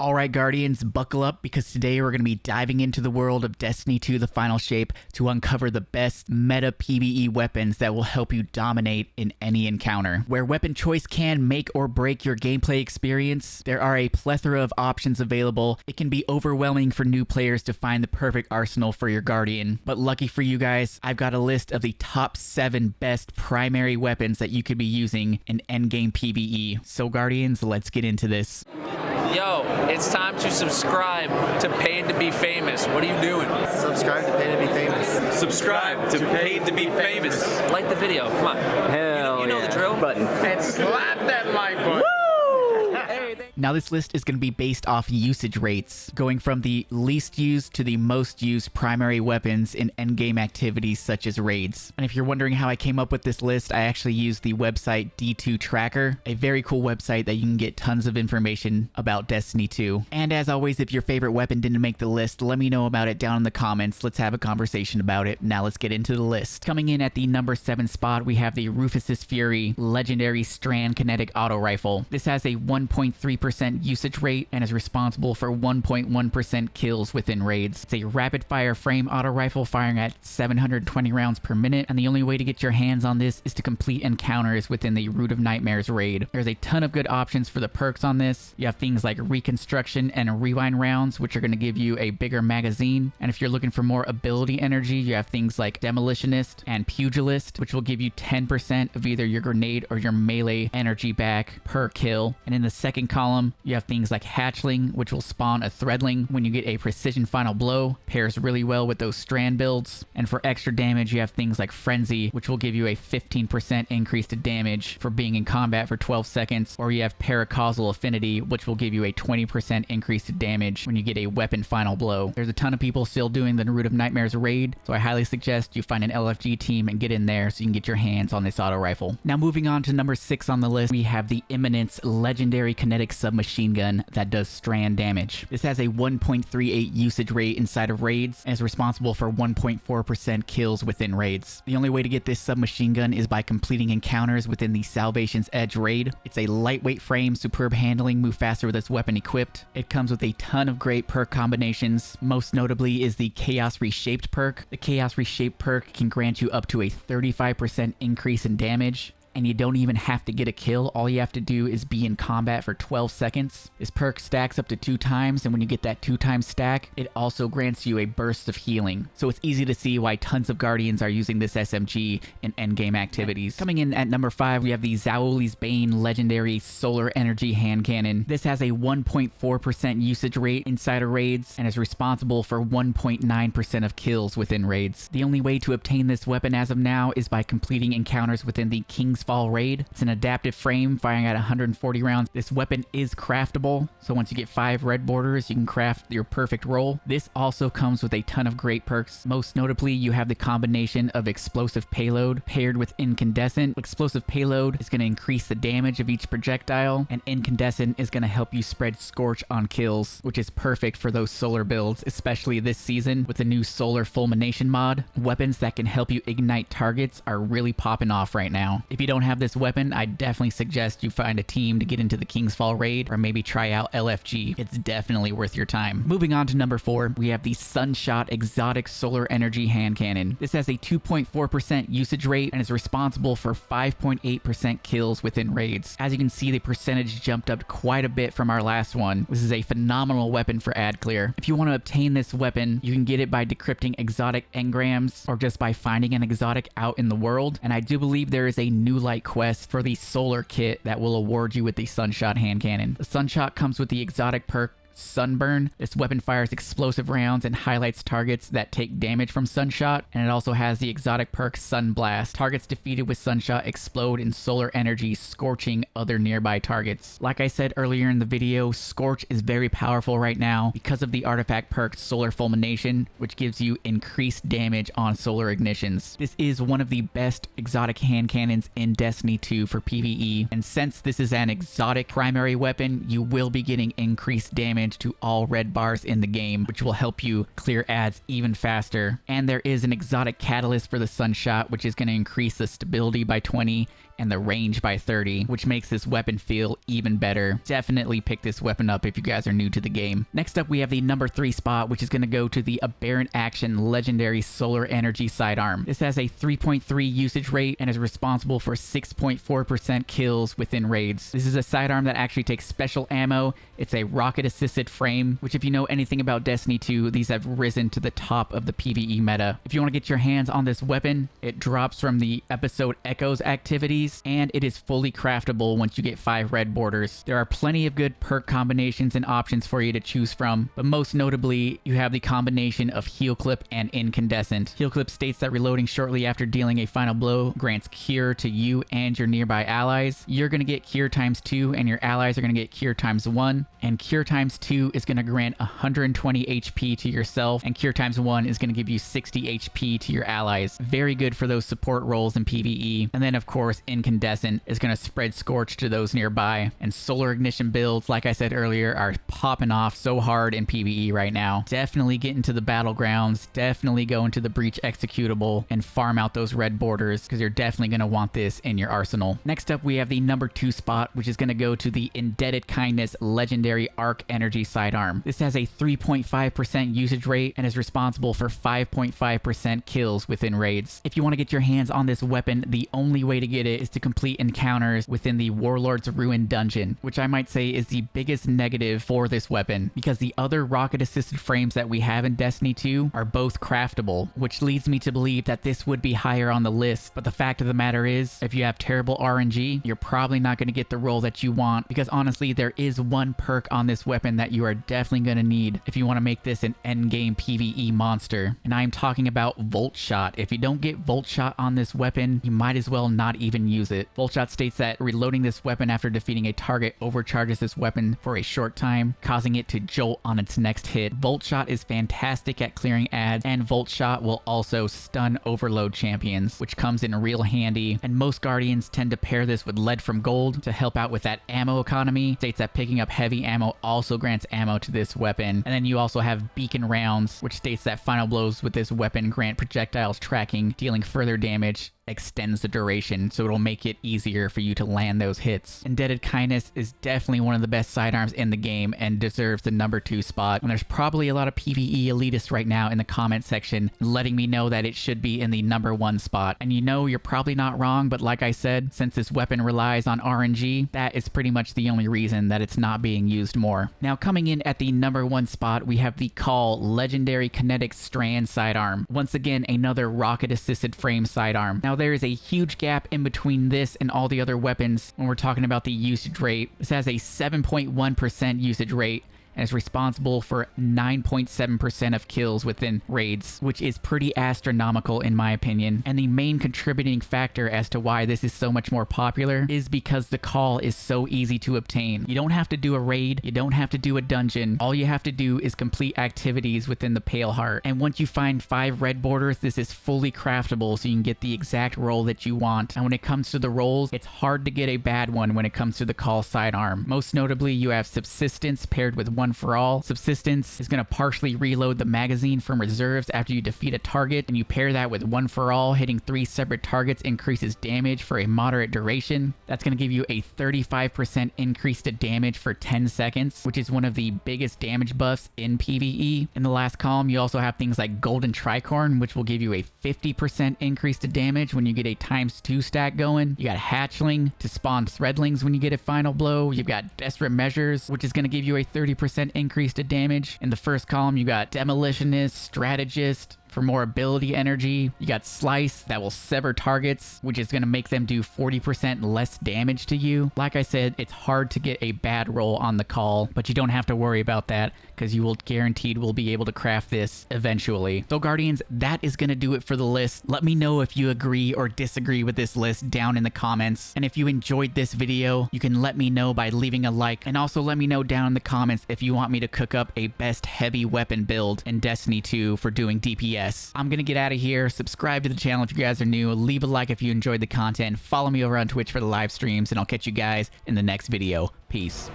Alright Guardians, buckle up because today we're going to be diving into the world of Destiny 2 The Final Shape to uncover the best meta PVE weapons that will help you dominate in any encounter. Where weapon choice can make or break your gameplay experience, there are a plethora of options available. It can be overwhelming for new players to find the perfect arsenal for your Guardian. But lucky for you guys, I've got a list of the top 7 best primary weapons that you could be using in endgame PVE. So Guardians, let's get into this. Yo, it's time to subscribe to Paid to Be Famous. What are you doing? Subscribe to Paid to Be Famous. Subscribe to Paid to Be Famous. Like the video, come on. Hell you know yeah. the drill. Button. And slap that like button. Now this list is going to be based off usage rates, going from the least used to the most used primary weapons in endgame activities such as raids. And if you're wondering how I came up with this list, I actually used the website D2 Tracker, a very cool website that you can get tons of information about Destiny 2. And as always, if your favorite weapon didn't make the list, let me know about it down in the comments. Let's have a conversation about it. Now let's get into the list. Coming in at the number 7 spot, we have the Rufus's Fury Legendary Strand Kinetic Auto Rifle. This has a 1.3% usage rate and is responsible for 1.1% kills within raids. It's a rapid fire frame auto rifle firing at 720 rounds per minute, and the only way to get your hands on this is to complete encounters within the Root of Nightmares raid. There's a ton of good options for the perks on this. You have things like reconstruction and rewind rounds, which are going to give you a bigger magazine, and if you're looking for more ability energy, you have things like Demolitionist and Pugilist, which will give you 10% of either your grenade or your melee energy back per kill. And in the second column, you have things like Hatchling, which will spawn a Threadling when you get a precision final blow, pairs really well with those strand builds. And for extra damage, you have things like Frenzy, which will give you a 15% increase to damage for being in combat for 12 seconds, or you have Paracausal Affinity, which will give you a 20% increase to damage when you get a weapon final blow. There's a ton of people still doing the Root of Nightmares raid, so I highly suggest you find an LFG team and get in there so you can get your hands on this auto rifle. Now moving on to number 6 on the list, we have the Imminence Legendary Kinetic Submachine Gun that does strand damage. This has a 1.38 usage rate inside of raids and is responsible for 1.4% kills within raids. The only way to get this submachine gun is by completing encounters within the Salvation's Edge raid. It's a lightweight frame, superb handling, move faster with this weapon equipped. It comes with a ton of great perk combinations. Most notably is the Chaos Reshaped perk. The Chaos Reshaped perk can grant you up to a 35% increase in damage, and you don't even have to get a kill. All you have to do is be in combat for 12 seconds. This perk stacks up to 2 times, and when you get that 2-time stack, it also grants you a burst of healing. So it's easy to see why tons of Guardians are using this SMG in endgame activities. Coming in at number 5, we have the Zaouli's Bane Legendary Solar Energy Hand Cannon. This has a 1.4% usage rate inside of raids and is responsible for 1.9% of kills within raids. The only way to obtain this weapon as of now is by completing encounters within the King's Fall raid. It's an adaptive frame firing at 140 rounds. This weapon is craftable, so once you get 5 red borders, you can craft your perfect roll. This also comes with a ton of great perks. Most notably, you have the combination of Explosive Payload paired with Incandescent. Explosive Payload is going to increase the damage of each projectile, and Incandescent is going to help you spread Scorch on kills, which is perfect for those solar builds, especially this season with the new Solar Fulmination mod. Weapons that can help you ignite targets are really popping off right now. If you don't have this weapon, I definitely suggest you find a team to get into the King's Fall raid, or maybe try out LFG. It's definitely worth your time. Moving on to number 4, we have the Sunshot Exotic Solar Energy Hand Cannon. This has a 2.4% usage rate and is responsible for 5.8% kills within raids. As you can see, the percentage jumped up quite a bit from our last one. This is a phenomenal weapon for ad clear. If you want to obtain this weapon, you can get it by decrypting exotic engrams or just by finding an exotic out in the world, and I do believe there is a new light quest for the solar kit that will award you with the Sunshot hand cannon. The Sunshot comes with the exotic perk Sunburn. This weapon fires explosive rounds and highlights targets that take damage from Sunshot, and it also has the exotic perk Sunblast. Targets defeated with Sunshot explode in solar energy, scorching other nearby targets. Like I said earlier in the video, Scorch is very powerful right now because of the artifact perk Solar Fulmination, which gives you increased damage on solar ignitions. This is one of the best exotic hand cannons in Destiny 2 for PvE, and since this is an exotic primary weapon, you will be getting increased damage to all red bars in the game, which will help you clear ads even faster. And there is an exotic catalyst for the Sunshot, which is going to increase the stability by 20, and the range by 30, which makes this weapon feel even better. Definitely pick this weapon up if you guys are new to the game. Next up, we have the number 3 spot, which is going to go to the Aberrant Action Legendary Solar Energy Sidearm. This has a 3.3 usage rate and is responsible for 6.4% kills within raids. This is a sidearm that actually takes special ammo. It's a rocket-assisted frame, which if you know anything about Destiny 2, these have risen to the top of the PvE meta. If you want to get your hands on this weapon, it drops from the episode Echoes activities, and it is fully craftable once you get 5 red borders. There are plenty of good perk combinations and options for you to choose from, but most notably, you have the combination of Heal Clip and Incandescent. Heal Clip states that reloading shortly after dealing a final blow grants cure to you and your nearby allies. You're going to get cure times 2, and your allies are going to get cure times 1, and cure times 2 is going to grant 120 HP to yourself, and cure times 1 is going to give you 60 HP to your allies. Very good for those support roles in PvE. And then of course, Incandescent is going to spread Scorch to those nearby. And Solar Ignition builds, like I said earlier, are popping off so hard in PvE right now. Definitely get into the battlegrounds, definitely go into the Breach executable and farm out those red borders, because you're definitely going to want this in your arsenal. Next up, we have the number 2 spot, which is going to go to the Indebted Kindness Legendary Arc Energy Sidearm. This has a 3.5% usage rate and is responsible for 5.5% kills within raids. If you want to get your hands on this weapon, the only way to get it is to complete encounters within the Warlord's Ruin dungeon, which I might say is the biggest negative for this weapon, because the other rocket-assisted frames that we have in Destiny 2 are both craftable, which leads me to believe that this would be higher on the list. But the fact of the matter is, if you have terrible RNG, you're probably not going to get the roll that you want, because honestly, there is one perk on this weapon that you are definitely going to need if you want to make this an endgame PvE monster, and I'm talking about Volt Shot. If you don't get Volt Shot on this weapon, you might as well not even use it. Volt Shot states that reloading this weapon after defeating a target overcharges this weapon for a short time, causing it to jolt on its next hit. Volt Shot is fantastic at clearing ads, and Volt Shot will also stun overload champions, which comes in real handy, and most Guardians tend to pair this with Lead from Gold to help out with that ammo economy. States that picking up heavy ammo also grants ammo to this weapon. And then you also have Beacon Rounds, which states that final blows with this weapon grant projectiles tracking, dealing further damage, extends the duration, so it'll make it easier for you to land those hits. Indebted Kindness is definitely one of the best sidearms in the game and deserves the number 2 spot. And there's probably a lot of PvE elitists right now in the comment section letting me know that it should be in the number 1 spot. And you know, you're probably not wrong, but like I said, since this weapon relies on RNG, that is pretty much the only reason that it's not being used more. Now, coming in at the number 1 spot, we have the Call Legendary Kinetic Strand Sidearm. Once again, another rocket-assisted frame sidearm. Now, there is a huge gap in between this and all the other weapons when we're talking about the usage rate. This has a 7.1% usage rate and is responsible for 9.7% of kills within raids, which is pretty astronomical in my opinion. And the main contributing factor as to why this is so much more popular is because the Call is so easy to obtain. You don't have to do a raid, you don't have to do a dungeon. All you have to do is complete activities within the Pale Heart. And once you find 5 red borders, this is fully craftable, so you can get the exact roll that you want. And when it comes to the rolls, it's hard to get a bad one when it comes to the Call sidearm. Most notably, you have Subsistence paired with One for All. Subsistence is going to partially reload the magazine from reserves after you defeat a target, and you pair that with One for All. Hitting 3 separate targets increases damage for a moderate duration. That's going to give you a 35% increase to damage for 10 seconds, which is one of the biggest damage buffs in PvE. In the last column, you also have things like Golden Tricorn, which will give you a 50% increase to damage when you get a ×2 stack going. You got Hatchling to spawn Threadlings when you get a final blow. You've got Desperate Measures, which is going to give you a 30% increase to damage. In the first column, you got Demolitionist, Strategist, for more ability energy. You got Slice that will sever targets, which is going to make them do 40% less damage to you. Like I said, it's hard to get a bad roll on the Call, but you don't have to worry about that because you will guaranteed will be able to craft this eventually. So Guardians, that is going to do it for the list. Let me know if you agree or disagree with this list down in the comments. And if you enjoyed this video, you can let me know by leaving a like, and also let me know down in the comments if you want me to cook up a best heavy weapon build in Destiny 2 for doing DPS. I'm gonna get out of here. Subscribe to the channel if you guys are new. Leave a like if you enjoyed the content. Follow me over on Twitch for the live streams, and I'll catch you guys in the next video. Peace.